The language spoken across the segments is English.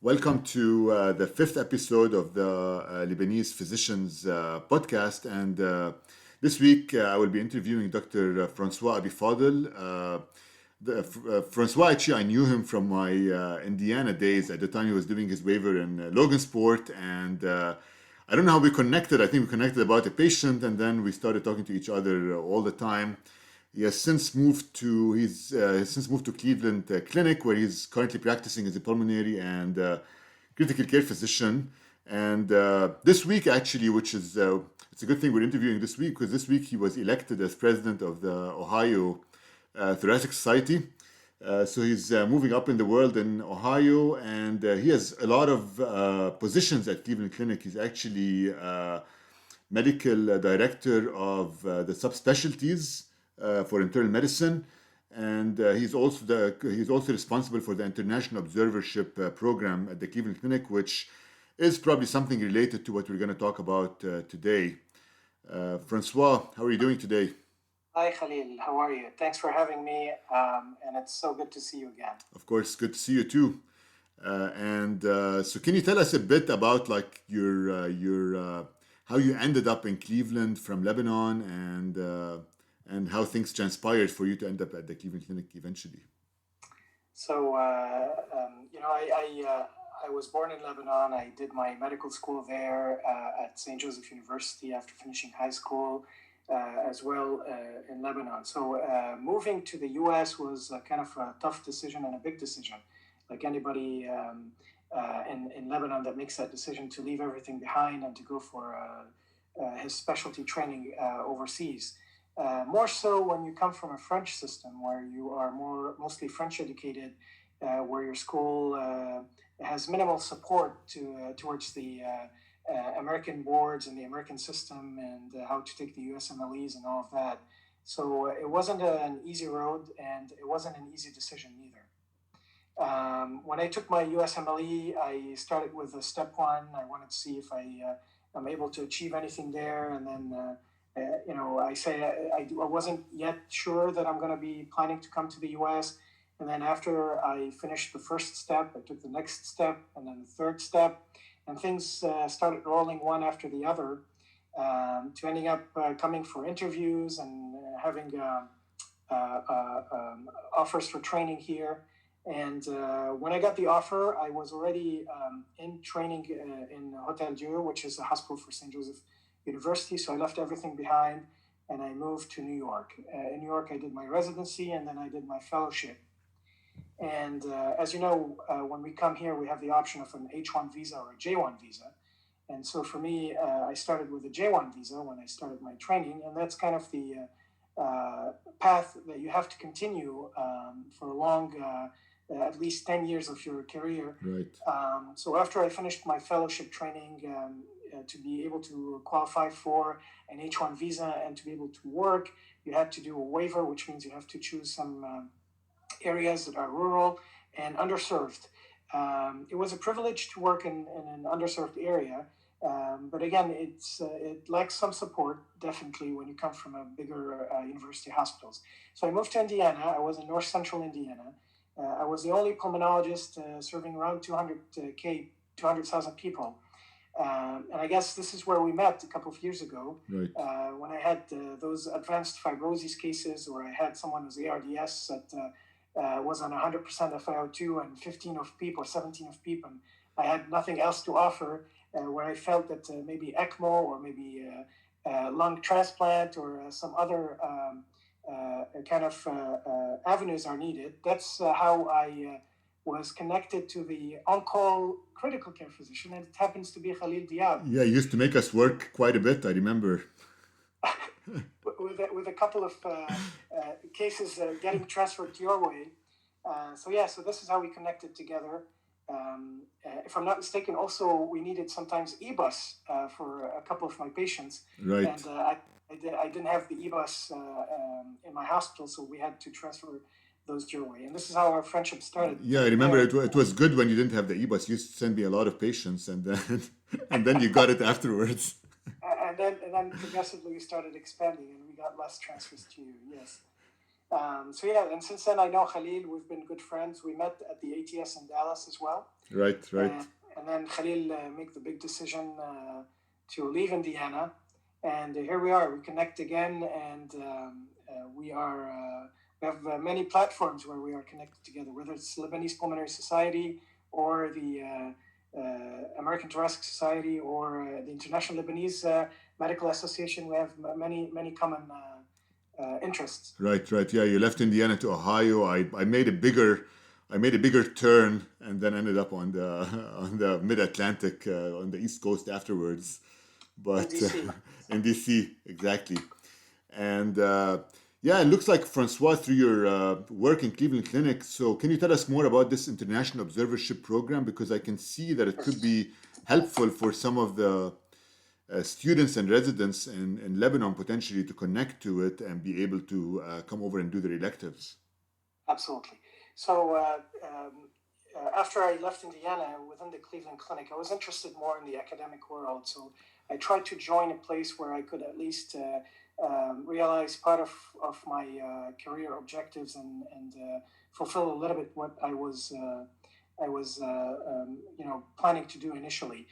Welcome to the fifth episode of the Lebanese Physicians Podcast. And this week I will be interviewing Dr. Francois Abi Fadel. Francois, actually, I knew him from my Indiana days. At the time, he was doing his waiver in Logansport. And I don't know how we connected. I think we connected about a patient, and then we started talking to each other all the time. He has since moved to Cleveland Clinic, where he's currently practicing as a pulmonary and critical care physician. And this week, actually, which is it's a good thing we're interviewing this week, because this week he was elected as president of the Ohio Thoracic Society. So he's moving up in the world in Ohio, and he has a lot of positions at Cleveland Clinic. He's actually medical director of the subspecialties for internal medicine, and he's also responsible for the International Observership Program at the Cleveland Clinic, which is probably something related to what we're going to talk about today. Francois, how are you doing today? Hi, Khalil. How are you? Thanks for having me, and it's so good to see you again. Of course, good to see you too. So, can you tell us a bit about like your how you ended up in Cleveland from Lebanon, and how things transpired for you to end up at the Cleveland Clinic eventually? So, I was born in Lebanon. I did my medical school there at St. Joseph University after finishing high school as well in Lebanon. So, moving to the U.S. was kind of a tough decision and a big decision. Like anybody in Lebanon that makes that decision to leave everything behind and to go for his specialty training overseas. More so when you come from a French system where you are mostly French educated, where your school has minimal support towards the American boards and the American system and how to take the USMLEs and all of that. So it wasn't an easy road, and it wasn't an easy decision either. When I took my USMLE, I started with a step one. I wanted to see if I'm able to achieve anything there, and then I wasn't yet sure that I'm going to be planning to come to the U.S. And then after I finished the first step, I took the next step and then the third step, and things started rolling one after the other to ending up coming for interviews and having offers for training here. And when I got the offer, I was already in training in Hotel Dieu, which is a hospital for St. Joseph University. So I left everything behind and I moved to New York. In New York, I did my residency and then I did my fellowship. And as you know, when we come here, we have the option of an H-1 visa or a J-1 visa. And so for me, I started with a J-1 visa when I started my training. And that's kind of the path that you have to continue for a long, at least 10 years of your career. Right. So after I finished my fellowship training, to be able to qualify for an H-1 visa and to be able to work, you had to do a waiver, which means you have to choose some areas that are rural and underserved. It was a privilege to work in an underserved area, but again, it lacks some support, definitely, when you come from a bigger university hospitals. So I moved to Indiana. I was in North Central Indiana. I was the only pulmonologist serving around 200,000 people. And I guess this is where we met a couple of years ago, Right. When I had those advanced fibrosis cases, or I had someone who's ARDS that was on 100% FiO2 and 15 of PEEP or 17 of PEEP, and I had nothing else to offer, where I felt that maybe ECMO or maybe lung transplant or some other kind of avenues are needed. That's how I was connected to the on-call critical care physician, and it happens to be Khalil Diab. Yeah, he used to make us work quite a bit, I remember. with a couple of cases getting transferred to your way. So this is how we connected together. If I'm not mistaken, also we needed sometimes e-bus for a couple of my patients. Right. And I didn't have the e-bus in my hospital, so we had to transfer those your way. And this is how our friendship started. Yeah, I remember it was good when you didn't have the e-bus. You used to send me a lot of patients, and then you got it afterwards. And then progressively we started expanding, and we got less transfers to you. Yes. So yeah, and since then I know Khalil. We've been good friends. We met at the ATS in Dallas as well. Right, right. And then Khalil make the big decision to leave Indiana, and here we are. We connect again, and we are we have many platforms where we are connected together, whether it's Lebanese Pulmonary Society or the American Thoracic Society or the International Lebanese Medical Association. We have many common interests. Right, right. Yeah, you left Indiana to Ohio. I made a bigger turn and then ended up on the on the mid-Atlantic on the East Coast afterwards. But In DC. in DC, exactly. And yeah, it looks like Francois through your work in Cleveland Clinic. So can you tell us more about this International Observership Program? Because I can see that it could be helpful for some of the students and residents in Lebanon potentially to connect to it and be able to come over and do their electives. Absolutely. So after I left Indiana within the Cleveland Clinic, I was interested more in the academic world. So I tried to join a place where I could at least realize part of my career objectives and fulfill a little bit what I was planning to do initially.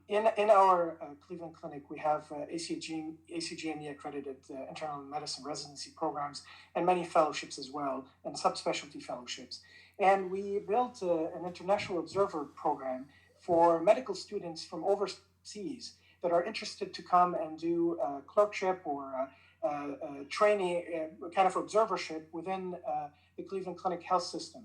In our Cleveland Clinic, we have ACGME accredited internal medicine residency programs and many fellowships as well, and subspecialty fellowships. And we built an international observer program for medical students from overseas that are interested to come and do clerkship or training, kind of observership within the Cleveland Clinic health system.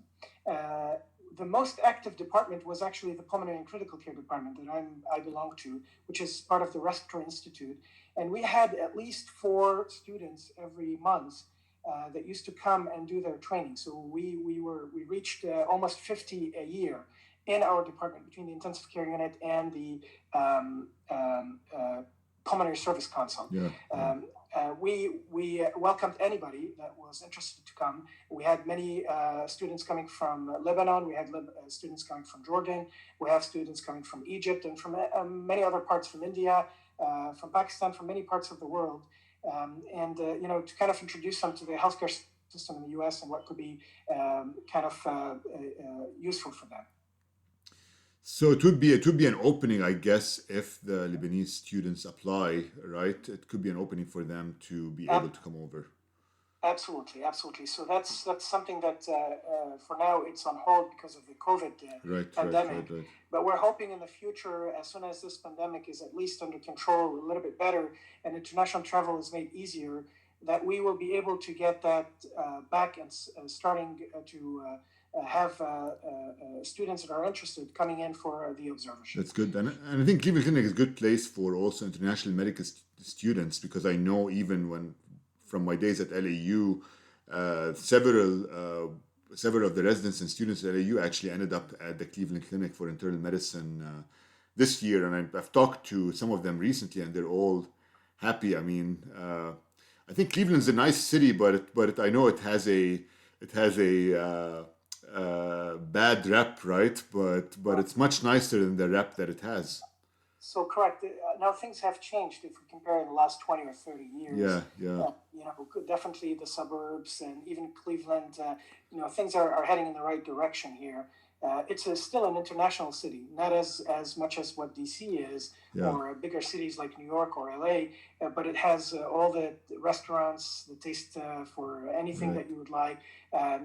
The most active department was actually the Pulmonary and Critical Care Department that I belong to, which is part of the Respiratory Institute. And we had at least 4 students every month that used to come and do their training. So we reached almost 50 a year in our department between the intensive care unit and the pulmonary service consult. Yeah. We welcomed anybody that was interested to come. We had many students coming from Lebanon. We had students coming from Jordan. We have students coming from Egypt and from many other parts, from India, from Pakistan, from many parts of the world. To kind of introduce them to the healthcare system in the U.S. and what could be useful for them. So it would be an opening, I guess, if the Lebanese students apply, right? It could be an opening for them to be able to come over. Absolutely. So that's something that for now it's on hold because of the COVID pandemic. Right. But we're hoping in the future, as soon as this pandemic is at least under control, a little bit better, and international travel is made easier, that we will be able to get that back and starting to have students that are interested coming in for the observership. That's good. And I think Cleveland Clinic is a good place for also international medical students, because I know even from my days at LAU, several of the residents and students at LAU actually ended up at the Cleveland Clinic for internal medicine this year. And I've talked to some of them recently, and they're all happy. I mean, I think Cleveland's a nice city, but I know it has a bad rep, right? But it's much nicer than the rep that it has. So correct. Now things have changed if we compare the last 20 or 30 years. Yeah. Definitely the suburbs and even Cleveland, things are heading in the right direction here. It's still an international city, not as much as what DC is, or bigger cities like New York or LA, but it has all the restaurants, the taste for anything that you would like,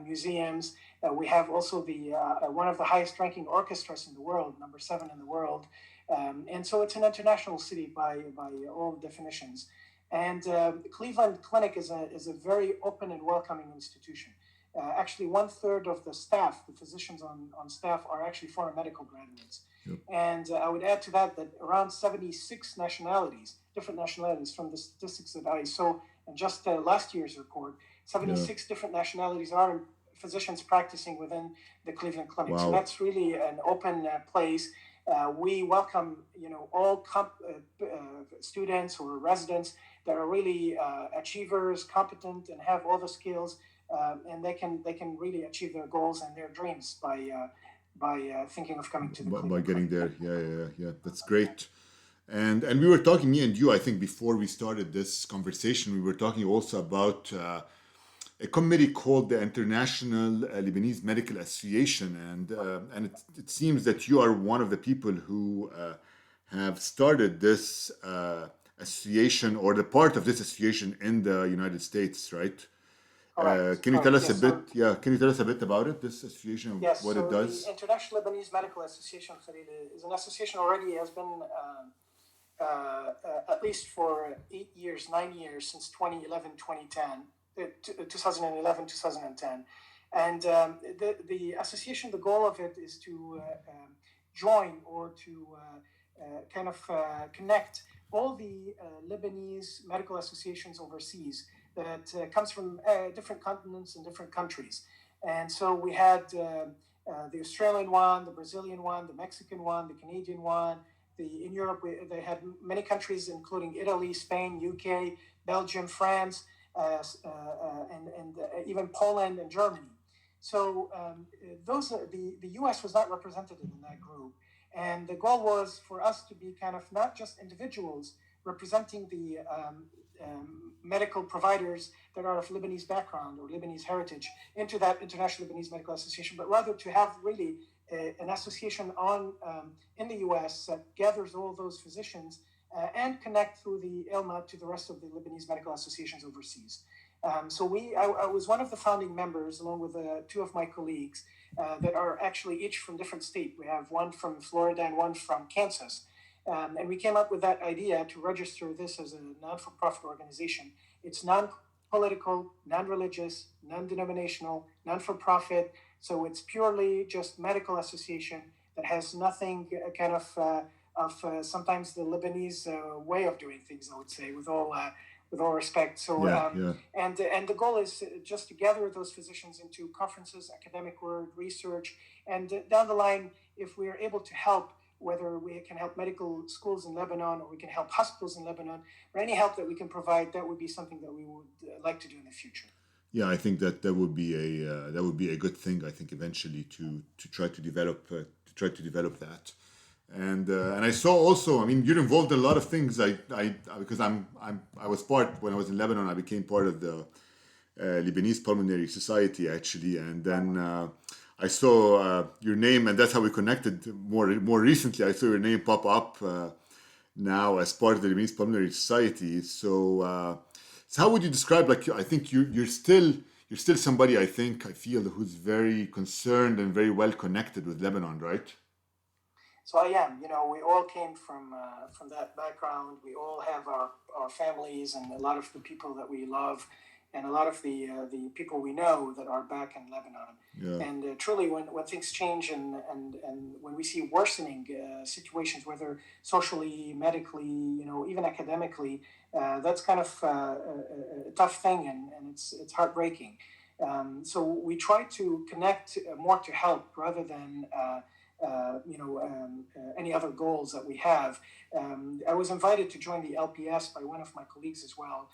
museums. We have also the one of the highest ranking orchestras in the world, number 7 in the world. And so it's an international city by all definitions. And Cleveland Clinic is a very open and welcoming institution. Actually, 1/3 of the staff, the physicians on staff, are actually foreign medical graduates. Yep. And I would add to that around 76 nationalities, different nationalities from the statistics that I saw in just last year's report, 76 different nationalities are physicians practicing within the Cleveland Clinic. Wow. So that's really an open place. We welcome, all students or residents that are really achievers, competent, and have all the skills, and they can really achieve their goals and their dreams by thinking of coming to the Cleveland by getting Clinic. there. Yeah. That's great. And we were talking, me and you, I think, before we started this conversation, we were talking also about a committee called the International Lebanese Medical Association, and it seems that you are one of the people who have started this association, or the part of this association in the United States, right? Correct. Can you tell Correct. us a Yes. bit? So Yeah, can you tell us a bit about it? This association, yes. what it So the does? International Lebanese Medical Association, Khalil, is an association already has been at least for 8 years, 9 years, since 2011, 2010, 2011, 2010. And the association, the goal of it is to join or to kind of connect all the Lebanese medical associations overseas that comes from different continents and different countries. And so we had the Australian one, the Brazilian one, the Mexican one, the Canadian one. In Europe, they had many countries, including Italy, Spain, UK, Belgium, France, and even Poland and Germany. So the U.S. was not represented in that group, and the goal was for us to be kind of not just individuals representing the medical providers that are of Lebanese background or Lebanese heritage into that International Lebanese Medical Association, but rather to have really an association in the U.S. that gathers all those physicians and connect through the ILMA to the rest of the Lebanese medical associations overseas. So I was one of the founding members, along with two of my colleagues that are actually each from different states. We have one from Florida and one from Kansas. And we came up with that idea to register this as a non-for-profit organization. It's non-political, non-religious, non-denominational, non-for-profit. So it's purely just medical association that has nothing kind of sometimes the Lebanese way of doing things, I would say, with all respect. So And the goal is just to gather those physicians into conferences, academic work, research, and down the line, if we are able to help, whether we can help medical schools in Lebanon or we can help hospitals in Lebanon, or any help that we can provide, that would be something that we would like to do in the future. Yeah, I think that would be a good thing. I think eventually to try to develop that, and I saw also. I mean, you're involved in a lot of things. Because I was part when I was in Lebanon. I became part of the Lebanese Pulmonary Society actually, and then I saw your name, and that's how we connected. More recently, I saw your name pop up now as part of the Lebanese Pulmonary Society. So how would you describe? Like, I think you're still somebody. I feel who's very concerned and very well connected with Lebanon, right? So I am. We all came from that background. We all have our families and a lot of the people that we love, and a lot of the people we know that are back in Lebanon. Yeah. And truly, when things change and when we see worsening situations, whether socially, medically, even academically, that's kind of a tough thing, and it's heartbreaking. So we try to connect more to help rather than any other goals that we have. I was invited to join the LPS by one of my colleagues as well.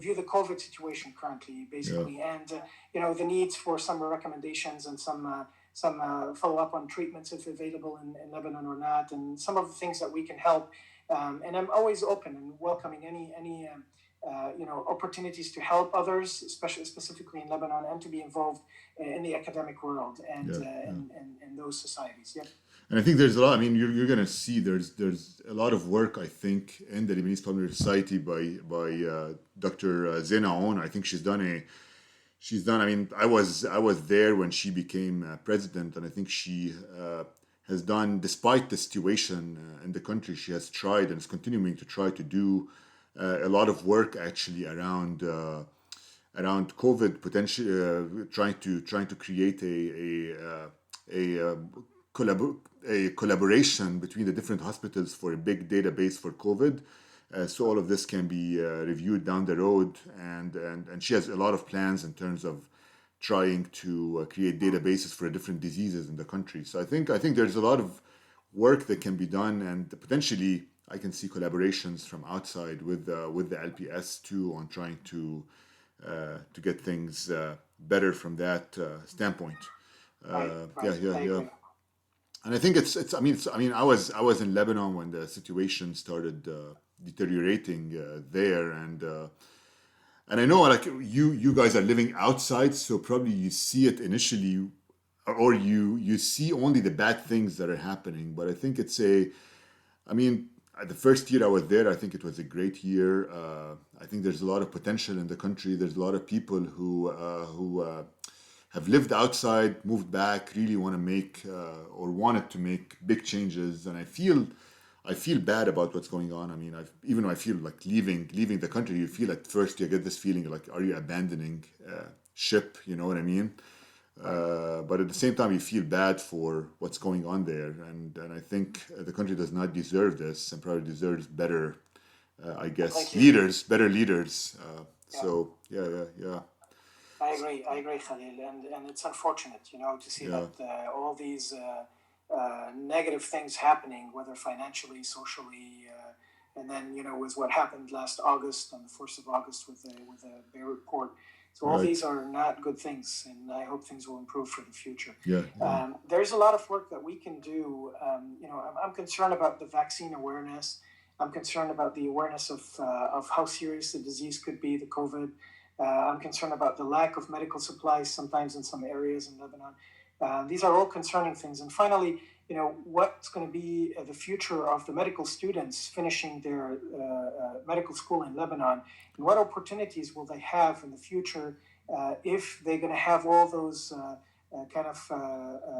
View the COVID situation currently, basically, and the needs for some recommendations and some follow up on treatments if available in Lebanon or not, and some of the things that we can help. And I'm always open and welcoming any opportunities to help others, especially specifically in Lebanon, and to be involved in the academic world and in those societies. Yeah. And I think there's a lot. I mean, you're going to see there's a lot of work, I think, in the Lebanese Pulmonary Society by Dr. Zena Aoun. I think she's done. I mean, I was there when she became president, and I think she has done, despite the situation in the country, she has tried and is continuing to try to do a lot of work actually around COVID, potentially trying to create a collaboration between the different hospitals for a big database for COVID. So all of this can be reviewed down the road, and she has a lot of plans in terms of trying to create databases for different diseases in the country. So I think there's a lot of work that can be done, and potentially I can see collaborations from outside with the LPS too on trying to get things better from that standpoint. Yeah. And I think it's. I mean, I was in Lebanon when the situation started deteriorating there, and And I know like you guys are living outside, so probably you see it initially, or you see only the bad things that are happening. But I think it's a, I mean, the first year I was there, I think it was a great year. I think there's a lot of potential in the country. There's a lot of people who have lived outside, moved back, really want to make or wanted to make big changes, and I feel bad about what's going on. I mean, even though I feel like leaving the country, you feel at first you get this feeling like, are you abandoning ship? You know what I mean? But at the same time, you feel bad for what's going on there, and I think the country does not deserve this, and probably deserves better, I guess, Thank you. better leaders. Yeah. So yeah. I agree, Khalil, and it's unfortunate, to see Yeah. that all these negative things happening, whether financially, socially, and then with what happened last August, on the 1st of August, with the Bear report. So all Right. these are not good things, and I hope things will improve for the future. Yeah. There's a lot of work that we can do. I'm concerned about the vaccine awareness. I'm concerned about the awareness of how serious the disease could be, the COVID. I'm concerned about the lack of medical supplies sometimes in some areas in Lebanon. These are all concerning things. And finally, what's going to be the future of the medical students finishing their medical school in Lebanon, and what opportunities will they have in the future if they're going to have all those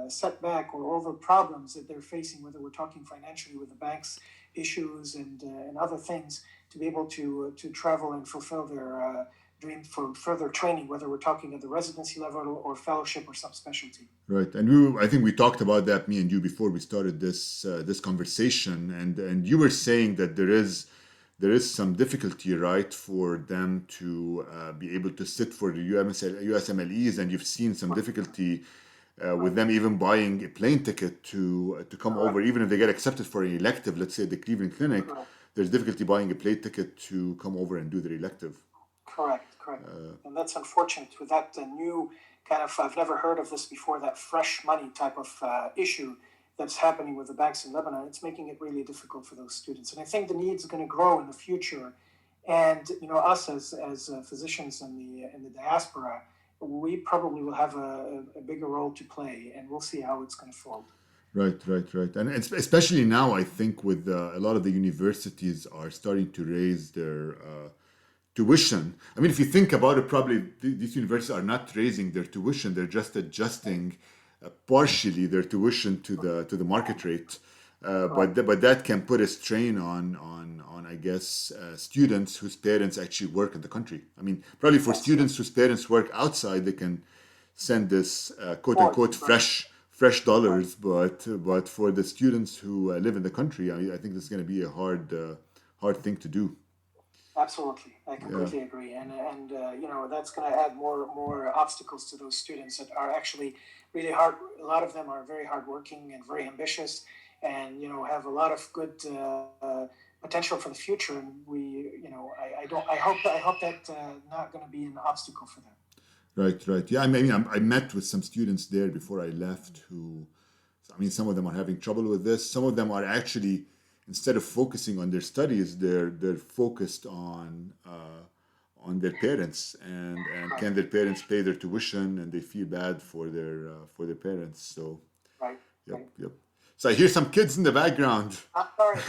setback or all the problems that they're facing, whether we're talking financially with the banks issues and other things, to be able to travel and fulfill their dream for further training, whether we're talking at the residency level or fellowship or subspecialty. Right, and I think we talked about that, me and you, before we started this conversation, and you were saying that there is some difficulty, right, for them to be able to sit for the USMLEs, and you've seen some difficulty with them even buying a plane ticket to come over, even if they get accepted for an elective, let's say at the Cleveland Clinic. There's difficulty buying a plane ticket to come over and do their elective. Correct. And that's unfortunate with that new kind of, I've never heard of this before, that fresh money type of issue that's happening with the banks in Lebanon. It's making it really difficult for those students. And I think the needs are going to grow in the future. And, us as physicians in the diaspora, we probably will have a bigger role to play, and we'll see how it's going to fold. Right. And especially now, I think with a lot of the universities are starting to raise their tuition. I mean, if you think about it, probably these universities are not raising their tuition; they're just adjusting partially their tuition to the market rate. But that can put a strain on I guess students whose parents actually work in the country. I mean, probably for students whose parents work outside, they can send this quote unquote fresh dollars. But for the students who live in the country, I think this is going to be a hard thing to do. Absolutely, I completely agree, and that's going to add more obstacles to those students that are actually really hard. A lot of them are very hardworking and very ambitious, and have a lot of good potential for the future. And I hope that not going to be an obstacle for them. Right. Yeah, I mean, I met with some students there before I left who, I mean, some of them are having trouble with this. Some of them are actually, instead of focusing on their studies, they're focused on their parents and can their parents pay their tuition, and they feel bad for their parents. So, right. Yep. So I hear some kids in the background. I'm sorry.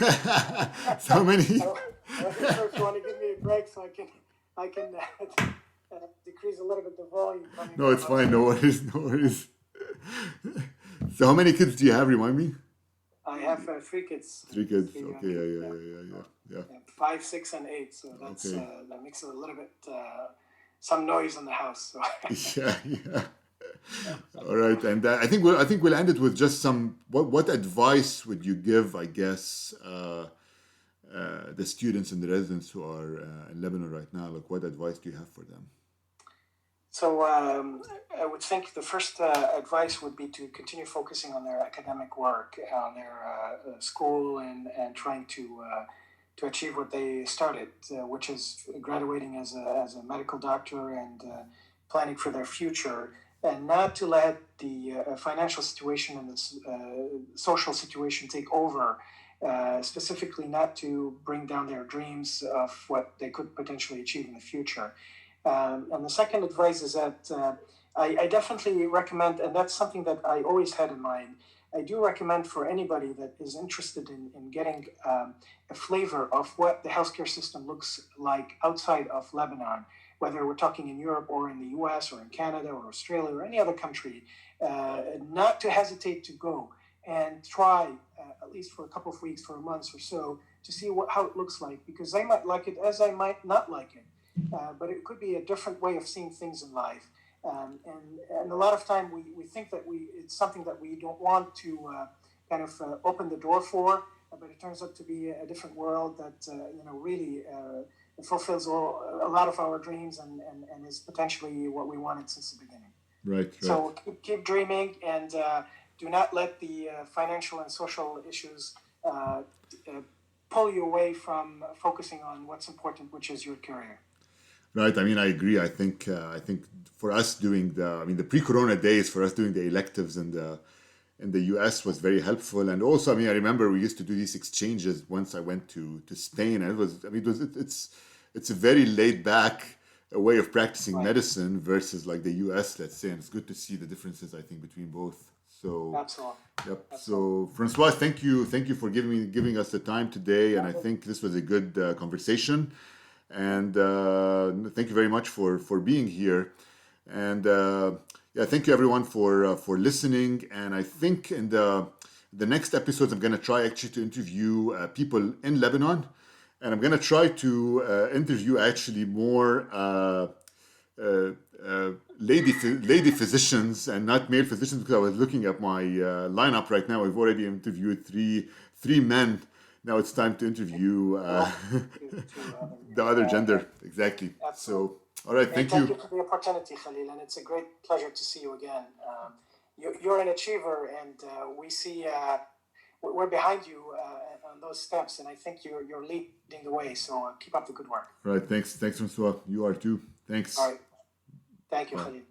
So many. I wasn't sure if you want to give me a break so I can decrease a little bit the volume. No, it's fine. No worries. So how many kids do you have? Remind me. I have 3 kids. 3 kids. Three Okay. Yeah. 5, 6, and 8. So that's Okay. that makes a little bit some noise in the house. So. Yeah. All right, and I think we'll end it with just some. What advice would you give? I guess the students and the residents who are in Lebanon right now. Like, what advice do you have for them? So I would think the first advice would be to continue focusing on their academic work, on their school, and trying to achieve what they started, which is graduating as a medical doctor and planning for their future, and not to let the financial situation and the social situation take over. Specifically, not to bring down their dreams of what they could potentially achieve in the future. And the second advice is that I definitely recommend, and that's something that I always had in mind, I do recommend for anybody that is interested in getting a flavor of what the healthcare system looks like outside of Lebanon, whether we're talking in Europe or in the US or in Canada or Australia or any other country, not to hesitate to go and try, at least for a couple of weeks, for a month or so, to see how it looks like, because I might like it as I might not like it. But it could be a different way of seeing things in life. And a lot of time we think that it's something that we don't want to kind of open the door for, but it turns out to be a different world that really fulfills a lot of our dreams and is potentially what we wanted since the beginning. Right. So keep dreaming, and do not let the financial and social issues pull you away from focusing on what's important, which is your career. Right. I mean, I agree. I think for us doing the pre-corona days, for us doing the electives in the US was very helpful. And also, I remember we used to do these exchanges once I went to Spain. And it's a very laid back way of practicing medicine versus like the US, let's say. And it's good to see the differences, I think, between both. So absolutely. Yep. So Francois, thank you for giving us the time today. And I think this was a good conversation. And thank you very much for being here. And thank you everyone for listening. And I think in the next episodes, I'm going to try actually to interview people in Lebanon, and I'm going to try to interview actually more lady physicians and not male physicians, because I was looking at my lineup right now. I've already interviewed three men. Now it's time to interview the other gender. Exactly. Absolutely. So, all right. Thank you. Thank you for the opportunity, Khalil, and it's a great pleasure to see you again. You're an achiever, and we see we're behind you on those steps, and I think you're leading the way. So keep up the good work. All right. Thanks, Francois. You are too. Thanks. All right. Thank you, Khalil.